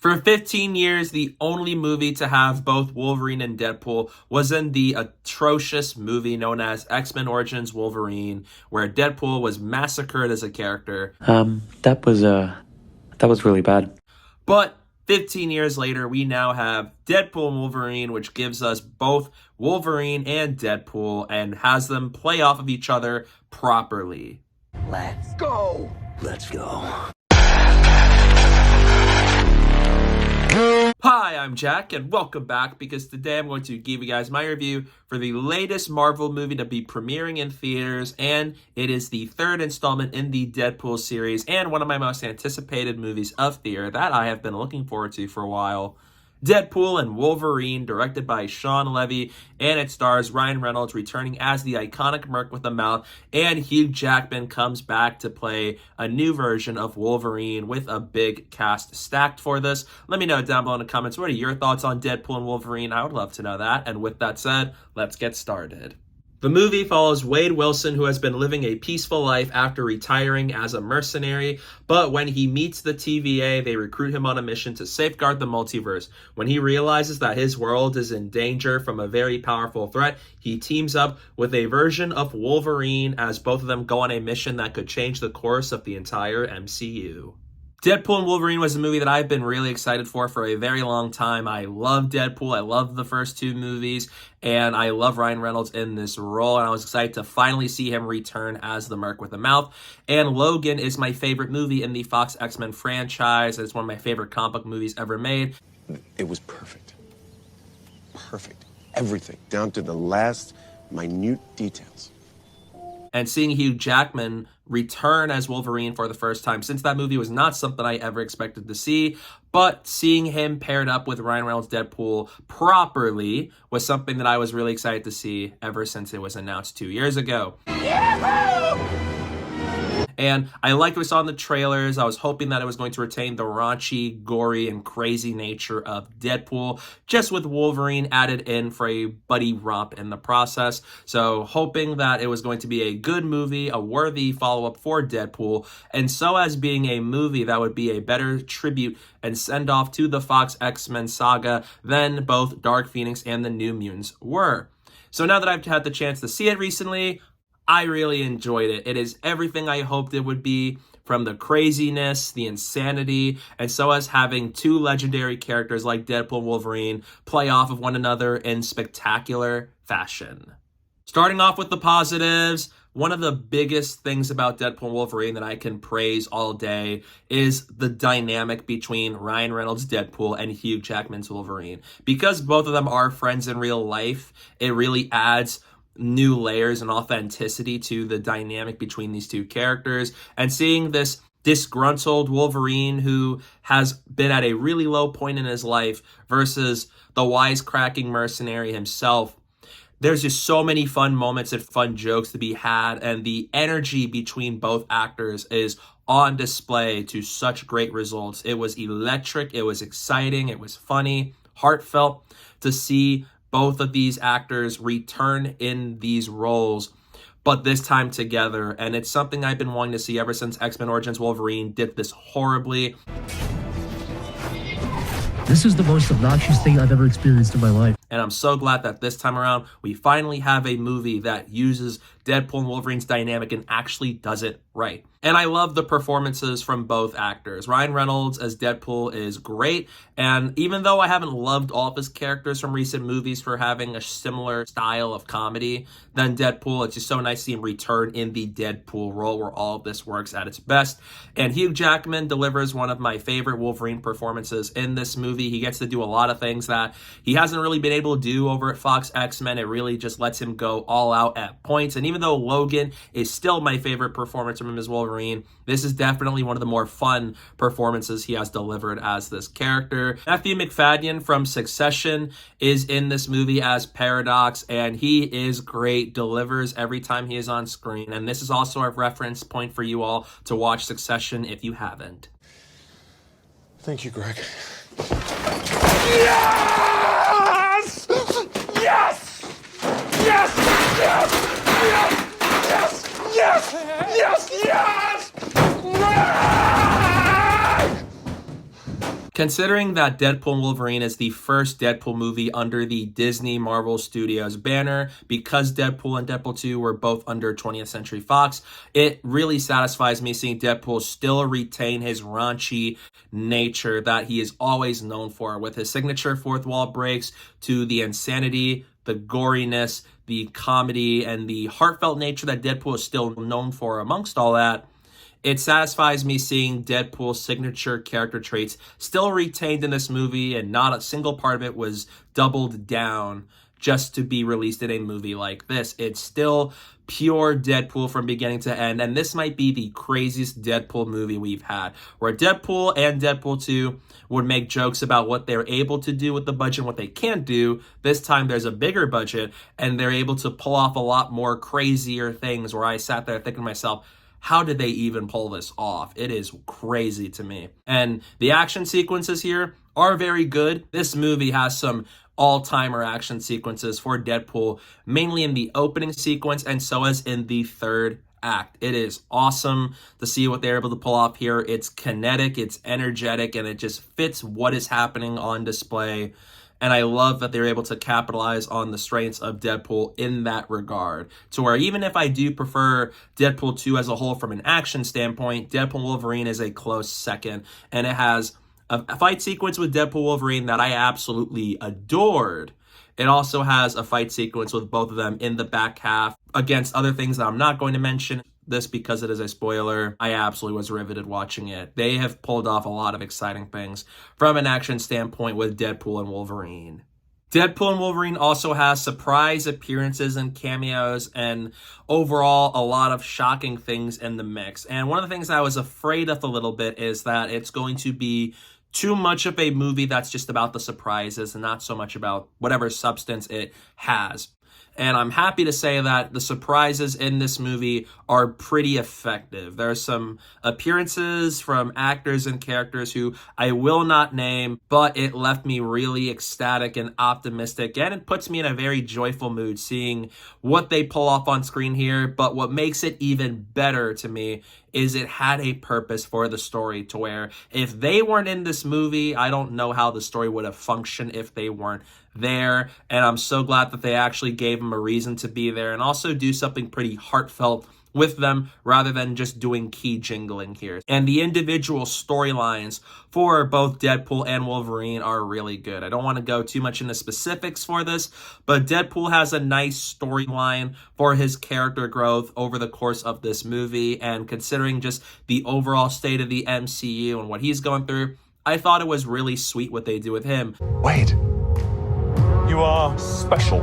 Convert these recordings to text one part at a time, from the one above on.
For 15 years, the only movie to have both Wolverine and Deadpool was in the atrocious movie known as X-Men Origins Wolverine, where Deadpool was massacred as a character. That was really bad. But 15 years later, we now have Deadpool and Wolverine, which gives us both Wolverine and Deadpool and has them play off of each other properly. Let's go! Let's go. Hi, I'm Jack, and welcome back, because today I'm going to give you guys my review for the latest Marvel movie to be premiering in theaters, and it is the third installment in the Deadpool series, and one of my most anticipated movies of the year that I have been looking forward to for a while. Deadpool and Wolverine, directed by Shawn Levy, and it stars Ryan Reynolds returning as the iconic Merc with a Mouth, and Hugh Jackman comes back to play a new version of Wolverine with a big cast stacked for this. Let me know down below in the comments, what are your thoughts on Deadpool and Wolverine? I would love to know that. And with that said, let's get started. The movie follows Wade Wilson, who has been living a peaceful life after retiring as a mercenary, but when he meets the TVA, they recruit him on a mission to safeguard the multiverse. When he realizes that his world is in danger from a very powerful threat, he teams up with a version of Wolverine as both of them go on a mission that could change the course of the entire MCU. Deadpool and Wolverine was a movie that I've been really excited for a very long time. I love Deadpool. I love the first two movies, and I love Ryan Reynolds in this role, and I was excited to finally see him return as the Merc with a Mouth. And Logan is my favorite movie in the Fox X-Men franchise. It's one of my favorite comic book movies ever made. It was perfect. Perfect. Everything, down to the last minute details. And seeing Hugh Jackman return as Wolverine for the first time since that movie was not something I ever expected to see, but seeing him paired up with Ryan Reynolds' Deadpool properly was something that I was really excited to see ever since it was announced 2 years ago. Yahoo! And I liked what we saw in the trailers. I was hoping that it was going to retain the raunchy, gory, and crazy nature of Deadpool, just with Wolverine added in for a buddy romp in the process. So hoping that it was going to be a good movie, a worthy follow-up for Deadpool, and so as being a movie that would be a better tribute and send-off to the Fox X-Men saga than both Dark Phoenix and the New Mutants were. So now that I've had the chance to see it recently, I really enjoyed it. It is everything I hoped it would be, from the craziness, the insanity, and so as having two legendary characters like Deadpool and Wolverine play off of one another in spectacular fashion. Starting off with the positives, one of the biggest things about Deadpool and Wolverine that I can praise all day is the dynamic between Ryan Reynolds' Deadpool and Hugh Jackman's Wolverine. Because both of them are friends in real life, it really adds new layers and authenticity to the dynamic between these two characters. And seeing this disgruntled Wolverine who has been at a really low point in his life versus the wisecracking mercenary himself, there's just so many fun moments and fun jokes to be had, and the energy between both actors is on display to such great results. It was electric, it was exciting, it was funny, heartfelt to see both of these actors return in these roles, but this time together. And it's something I've been wanting to see ever since X-Men Origins Wolverine did this horribly. This is the most obnoxious thing I've ever experienced in my life. And I'm so glad that this time around, we finally have a movie that uses Deadpool and Wolverine's dynamic and actually does it right. And I love the performances from both actors. Ryan Reynolds as Deadpool is great, and even though I haven't loved all of his characters from recent movies for having a similar style of comedy than Deadpool, it's just so nice to see him return in the Deadpool role where all of this works at its best. And Hugh Jackman delivers one of my favorite Wolverine performances in this movie. He gets to do a lot of things that he hasn't really been able to do over at Fox X-Men. It really just lets him go all out at points. And even though Logan is still my favorite performance from him as Wolverine, this is definitely one of the more fun performances he has delivered as this character. Matthew Macfadyen from Succession is in this movie as Paradox, and he is great, delivers every time he is on screen. And this is also a reference point for you all to watch Succession if you haven't. Thank you, Greg. Yes! Yes! Yes! Yes! Yes! Yes! Yes! Yes! Yes! Considering that Deadpool and Wolverine is the first Deadpool movie under the Disney Marvel Studios banner, because Deadpool and Deadpool 2 were both under 20th Century Fox, it really satisfies me seeing Deadpool still retain his raunchy nature that he is always known for, with his signature fourth wall breaks to the insanity, the goriness, the comedy, and the heartfelt nature that Deadpool is still known for. Amongst all that, it satisfies me seeing Deadpool's signature character traits still retained in this movie, and not a single part of it was doubled down just to be released in a movie like this. It's still pure Deadpool from beginning to end, and this might be the craziest Deadpool movie we've had, where Deadpool and Deadpool 2 would make jokes about what they're able to do with the budget and what they can't do. This time there's a bigger budget, and they're able to pull off a lot more crazier things, where I sat there thinking to myself, how did they even pull this off? It is crazy to me. And the action sequences here are very good. This movie has some all-timer action sequences for Deadpool, mainly in the opening sequence and so as in the third act. It is awesome to see what they're able to pull off here. It's kinetic, it's energetic, and it just fits what is happening on display. And I love that they're able to capitalize on the strengths of Deadpool in that regard. To where even if I do prefer Deadpool 2 as a whole from an action standpoint, Deadpool Wolverine is a close second. And it has a fight sequence with Deadpool Wolverine that I absolutely adored. It also has a fight sequence with both of them in the back half against other things that I'm not going to mention this because it is a spoiler. I absolutely was riveted watching it. They have pulled off a lot of exciting things from an action standpoint with Deadpool and Wolverine. Deadpool and Wolverine also has surprise appearances and cameos, and overall a lot of shocking things in the mix. And one of the things I was afraid of a little bit is that it's going to be too much of a movie that's just about the surprises and not so much about whatever substance it has. And I'm happy to say that the surprises in this movie are pretty effective. There are some appearances from actors and characters who I will not name, but it left me really ecstatic and optimistic, and it puts me in a very joyful mood seeing what they pull off on screen here. But what makes it even better to me is it had a purpose for the story, to where if they weren't in this movie, I don't know how the story would have functioned if they weren't there. And I'm so glad that they actually gave them a reason to be there and also do something pretty heartfelt with them rather than just doing key jingling here. And the individual storylines for both Deadpool and Wolverine are really good. I don't want to go too much into specifics for this, but Deadpool has a nice storyline for his character growth over the course of this movie, and considering just the overall state of the MCU and what he's going through, I thought it was really sweet what they do with him. Wait. You are special.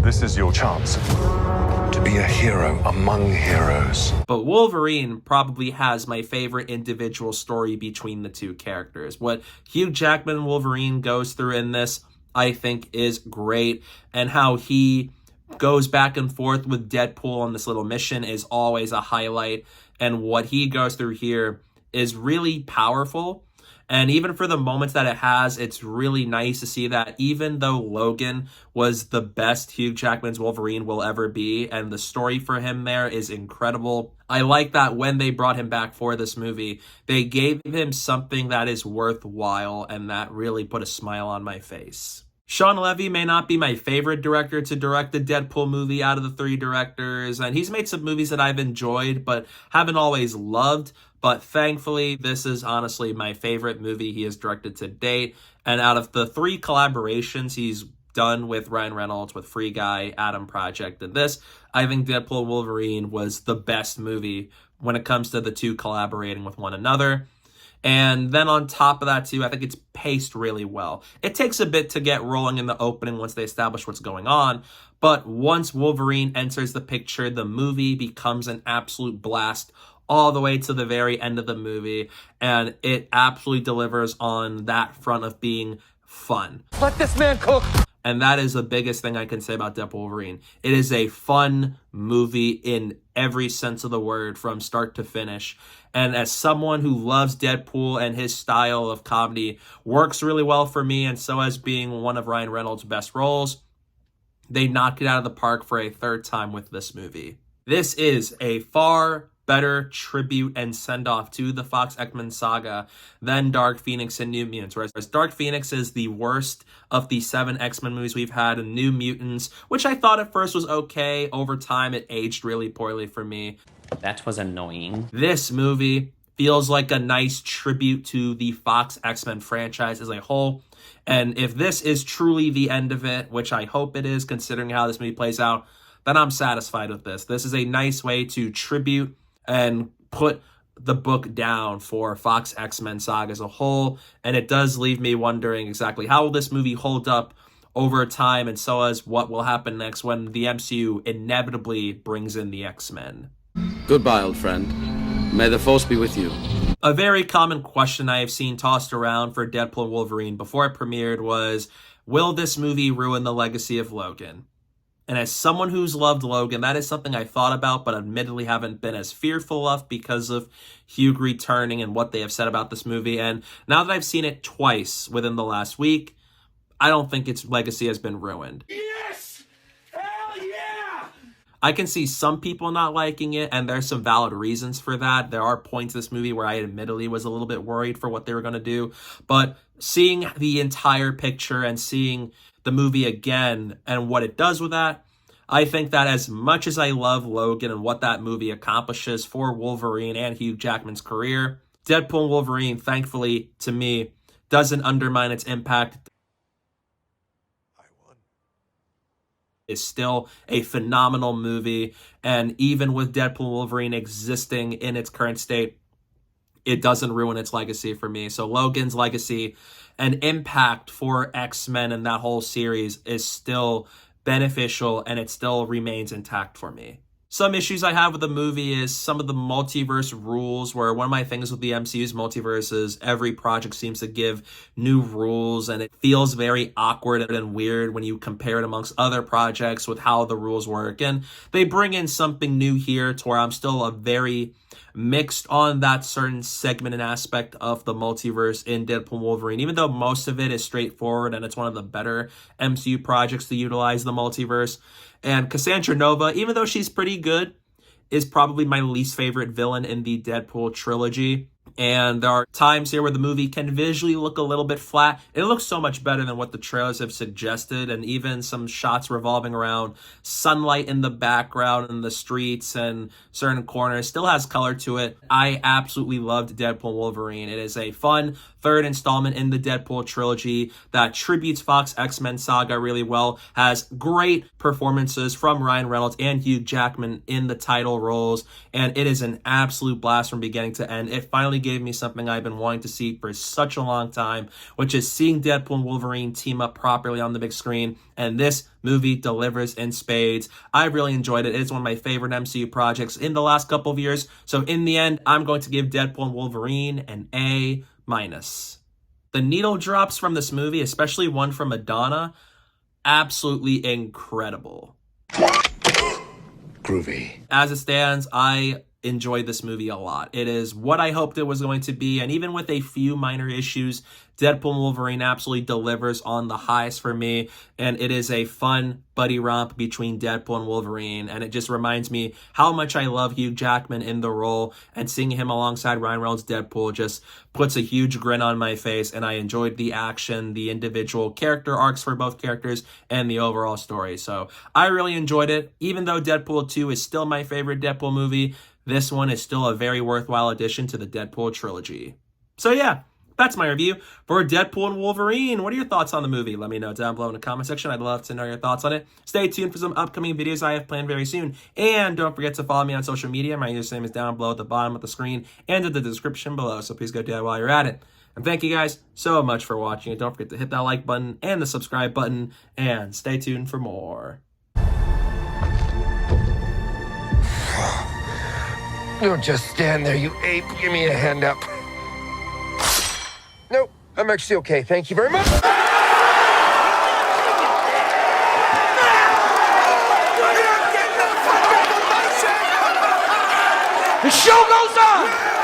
This is your chance to be a hero among heroes. But Wolverine probably has my favorite individual story between the two characters. What Hugh Jackman Wolverine goes through in this, I think, is great. And how he goes back and forth with Deadpool on this little mission is always a highlight. And what he goes through here is really powerful. And even for the moments that it has, it's really nice to see that even though Logan was the best Hugh Jackman's Wolverine will ever be, and the story for him there is incredible, I like that when they brought him back for this movie, they gave him something that is worthwhile, and that really put a smile on my face. Shawn Levy may not be my favorite director to direct a Deadpool movie out of the three directors, and he's made some movies that I've enjoyed but haven't always loved. But thankfully, this is honestly my favorite movie he has directed to date. And out of the three collaborations he's done with Ryan Reynolds, with Free Guy, Adam Project, and this, I think Deadpool Wolverine was the best movie when it comes to the two collaborating with one another. And then on top of that too, I think it's paced really well. It takes a bit to get rolling in the opening once they establish what's going on, but once Wolverine enters the picture, the movie becomes an absolute blast all the way to the very end of the movie, and it absolutely delivers on that front of being fun. Let this man cook. And that is the biggest thing I can say about Deadpool Wolverine. It is a fun movie in every sense of the word from start to finish. And as someone who loves Deadpool and his style of comedy works really well for me, and so as being one of Ryan Reynolds' best roles, they knocked it out of the park for a third time with this movie. This is a far better tribute and send-off to the Fox X-Men saga than Dark Phoenix and New Mutants. Whereas Dark Phoenix is the worst of the 7 X-Men movies we've had, and New Mutants, which I thought at first was okay, over time it aged really poorly for me. That was annoying. This movie feels like a nice tribute to the Fox X-Men franchise as a whole. And if this is truly the end of it, which I hope it is considering how this movie plays out, then I'm satisfied with this. This is a nice way to tribute and put the book down for Fox X-Men saga as a whole. And it does leave me wondering exactly how will this movie hold up over time, and so as what will happen next when the MCU inevitably brings in the X-Men. Goodbye, old friend. May the Force be with you. A very common question I have seen tossed around for Deadpool and Wolverine before it premiered was, will this movie ruin the legacy of Logan? And as someone who's loved Logan, that is something I thought about, but admittedly haven't been as fearful of because of Hugh returning and what they have said about this movie. And now that I've seen it twice within the last week, I don't think its legacy has been ruined. Yes! Hell yeah! I can see some people not liking it, and there's some valid reasons for that. There are points in this movie where I admittedly was a little bit worried for what they were going to do. But seeing the entire picture and seeing the movie again and what it does with that, I think that as much as I love Logan and what that movie accomplishes for Wolverine and Hugh Jackman's career, Deadpool and Wolverine, thankfully, to me, doesn't undermine its impact. Is still a phenomenal movie, and even with Deadpool and Wolverine existing in its current state, it doesn't ruin its legacy for me. So Logan's legacy and impact for X-Men and that whole series is still beneficial, and it still remains intact for me. Some issues I have with the movie is some of the multiverse rules, where one of my things with the MCU's multiverse is every project seems to give new rules, and it feels very awkward and weird when you compare it amongst other projects with how the rules work. And they bring in something new here to where I'm still a very mixed on that certain segment and aspect of the multiverse in Deadpool and Wolverine, even though most of it is straightforward and it's one of the better MCU projects to utilize the multiverse. And Cassandra Nova, even though she's pretty good, is probably my least favorite villain in the Deadpool trilogy. And there are times here where the movie can visually look a little bit flat. It looks so much better than what the trailers have suggested, and even some shots revolving around sunlight in the background and the streets and certain corners still has color to it. I absolutely loved Deadpool Wolverine. It is a fun third installment in the Deadpool trilogy that tributes Fox X-Men saga really well, has great performances from Ryan Reynolds and Hugh Jackman in the title roles, and it is an absolute blast from beginning to end. It finally gave me something I've been wanting to see for such a long time, which is seeing Deadpool and Wolverine team up properly on the big screen, and this movie delivers in spades. I really enjoyed it. It's one of my favorite MCU projects in the last couple of years, so in the end, I'm going to give Deadpool and Wolverine an A-. The needle drops from this movie, especially one from Madonna, absolutely incredible. Groovy. As it stands, I enjoyed this movie a lot. It is what I hoped it was going to be, and even with a few minor issues, Deadpool and Wolverine absolutely delivers on the highest for me, and it is a fun buddy romp between Deadpool and Wolverine, and it just reminds me how much I love Hugh Jackman in the role, and seeing him alongside Ryan Reynolds' Deadpool just puts a huge grin on my face, and I enjoyed the action, the individual character arcs for both characters, and the overall story. So I really enjoyed it. Even though Deadpool 2 is still my favorite Deadpool movie, this one is still a very worthwhile addition to the Deadpool trilogy. So yeah, that's my review for Deadpool and Wolverine. What are your thoughts on the movie? Let me know down below in the comment section. I'd love to know your thoughts on it. Stay tuned for some upcoming videos I have planned very soon. And don't forget to follow me on social media. My username is down below at the bottom of the screen and in the description below. So please go do that while you're at it. And thank you guys so much for watching. And don't forget to hit that like button and the subscribe button. And stay tuned for more. Don't just stand there, you ape. Give me a hand up. Nope, I'm actually okay. Thank you very much. The show goes on!